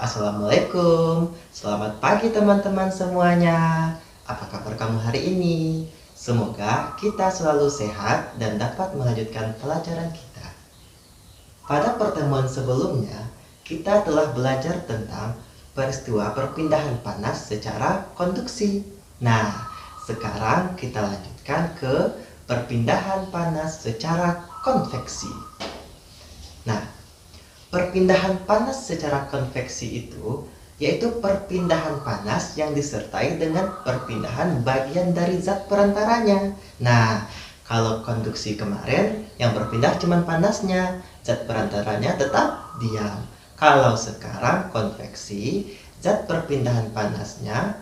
Assalamualaikum, selamat pagi teman-teman semuanya. Apa kabar kamu hari ini? Semoga kita selalu sehat dan dapat melanjutkan pelajaran kita. Pada pertemuan sebelumnya, kita telah belajar tentang peristiwa perpindahan panas secara konduksi. Nah, sekarang kita lanjutkan ke perpindahan panas secara konveksi. Nah, perpindahan panas secara konveksi itu yaitu perpindahan panas yang disertai dengan perpindahan bagian dari zat perantaranya. Nah, kalau konduksi kemarin yang berpindah cuma panasnya, zat perantaranya tetap diam. Kalau sekarang konveksi, zat perpindahan panasnya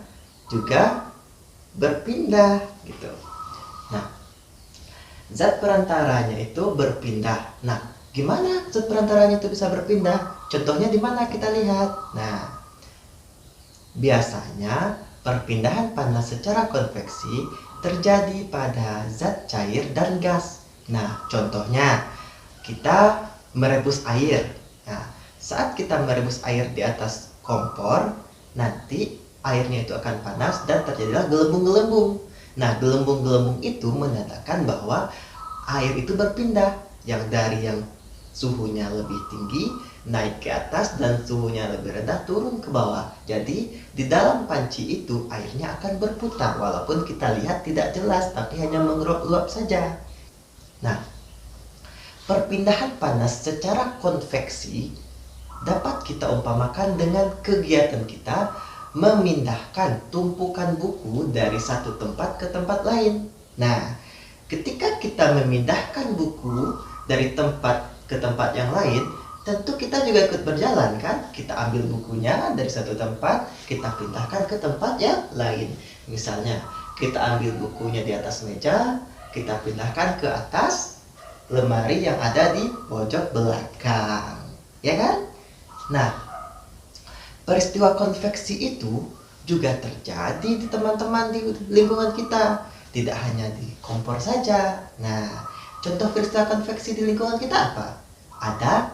juga berpindah gitu. Nah, zat perantaranya itu berpindah. Nah, gimana zat perantaranya itu bisa berpindah? Contohnya di mana kita lihat? Nah, biasanya perpindahan panas secara konveksi terjadi pada zat cair dan gas. Nah, contohnya kita merebus air. Nah, saat kita merebus air di atas kompor, nanti airnya itu akan panas dan terjadilah gelembung-gelembung. Nah, gelembung-gelembung itu menandakan bahwa air itu berpindah yang dari yang suhunya lebih tinggi naik ke atas dan suhunya lebih rendah turun ke bawah. Jadi di dalam panci itu airnya akan berputar walaupun kita lihat tidak jelas tapi hanya menguap-uap saja. Nah, perpindahan panas secara konveksi dapat kita umpamakan dengan kegiatan kita memindahkan tumpukan buku dari satu tempat ke tempat lain. Nah, ketika kita memindahkan buku dari tempat ke tempat yang lain, tentu kita juga ikut berjalan kan? Kita ambil bukunya dari satu tempat, kita pindahkan ke tempat yang lain. Misalnya, kita ambil bukunya di atas meja, kita pindahkan ke atas lemari yang ada di pojok belakang. Ya kan? Nah, peristiwa konveksi itu juga terjadi di teman-teman di lingkungan kita. Tidak hanya di kompor saja. Nah, contoh peristiwa konveksi di lingkungan kita apa? Ada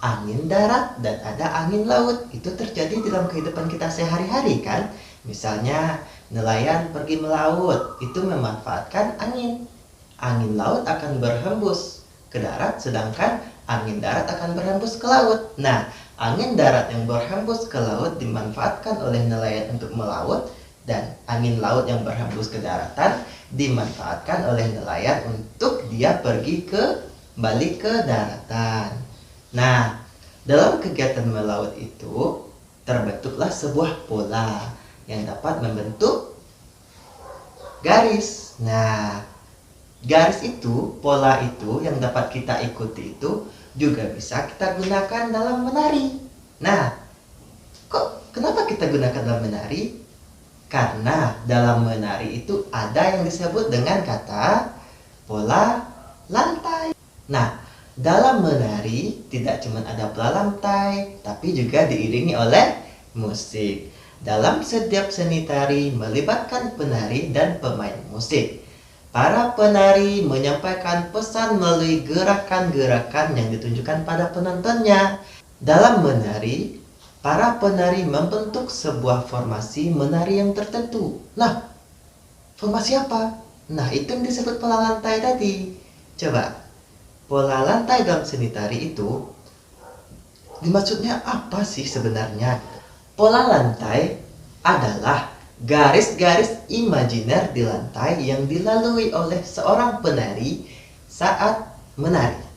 angin darat dan ada angin laut. Itu terjadi dalam kehidupan kita sehari-hari kan? Misalnya nelayan pergi melaut, itu memanfaatkan angin. Angin laut akan berhembus ke darat, sedangkan angin darat akan berhembus ke laut. Nah, angin darat yang berhembus ke laut dimanfaatkan oleh nelayan untuk melaut, dan angin laut yang berhembus ke daratan dimanfaatkan oleh nelayan untuk dia pergi kembali ke daratan. Nah, dalam kegiatan melaut itu terbentuklah sebuah pola yang dapat membentuk garis. Nah, garis itu, pola itu yang dapat kita ikuti itu juga bisa kita gunakan dalam menari. Nah, kenapa kita gunakan dalam menari? Karena dalam menari itu ada yang disebut dengan kata pola lantai. Nah, dalam menari tidak cuma ada pola lantai, tapi juga diiringi oleh musik. Dalam setiap seni tari melibatkan penari dan pemain musik. Para penari menyampaikan pesan melalui gerakan-gerakan yang ditunjukkan pada penontonnya. Dalam menari, para penari membentuk sebuah formasi menari yang tertentu. Nah, formasi apa? Nah, itu yang disebut pola lantai tadi. Coba, pola lantai dalam seni tari itu dimaksudnya apa sih sebenarnya? Pola lantai adalah garis-garis imajiner di lantai yang dilalui oleh seorang penari saat menari.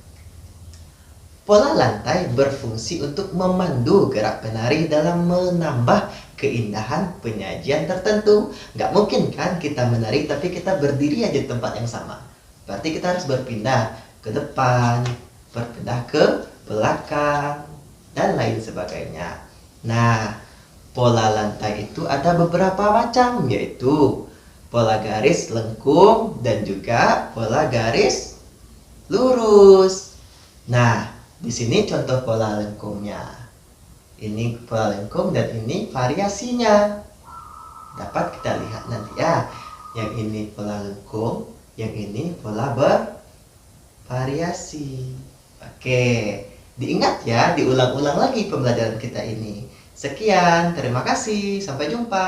Pola lantai berfungsi untuk memandu gerak penari dalam menambah keindahan penyajian tertentu. Nggak mungkin kan kita menari tapi kita berdiri aja di tempat yang sama. Berarti kita harus berpindah ke depan, berpindah ke belakang, dan lain sebagainya. Nah, pola lantai itu ada beberapa macam, yaitu pola garis lengkung dan juga pola garis lurus. Nah, di sini contoh pola lengkungnya. Ini pola lengkung dan ini variasinya. Dapat kita lihat nanti ya. Yang ini pola lengkung, yang ini pola bervariasi. Oke, diingat ya, diulang-ulang lagi pembelajaran kita ini. Sekian, terima kasih. Sampai jumpa.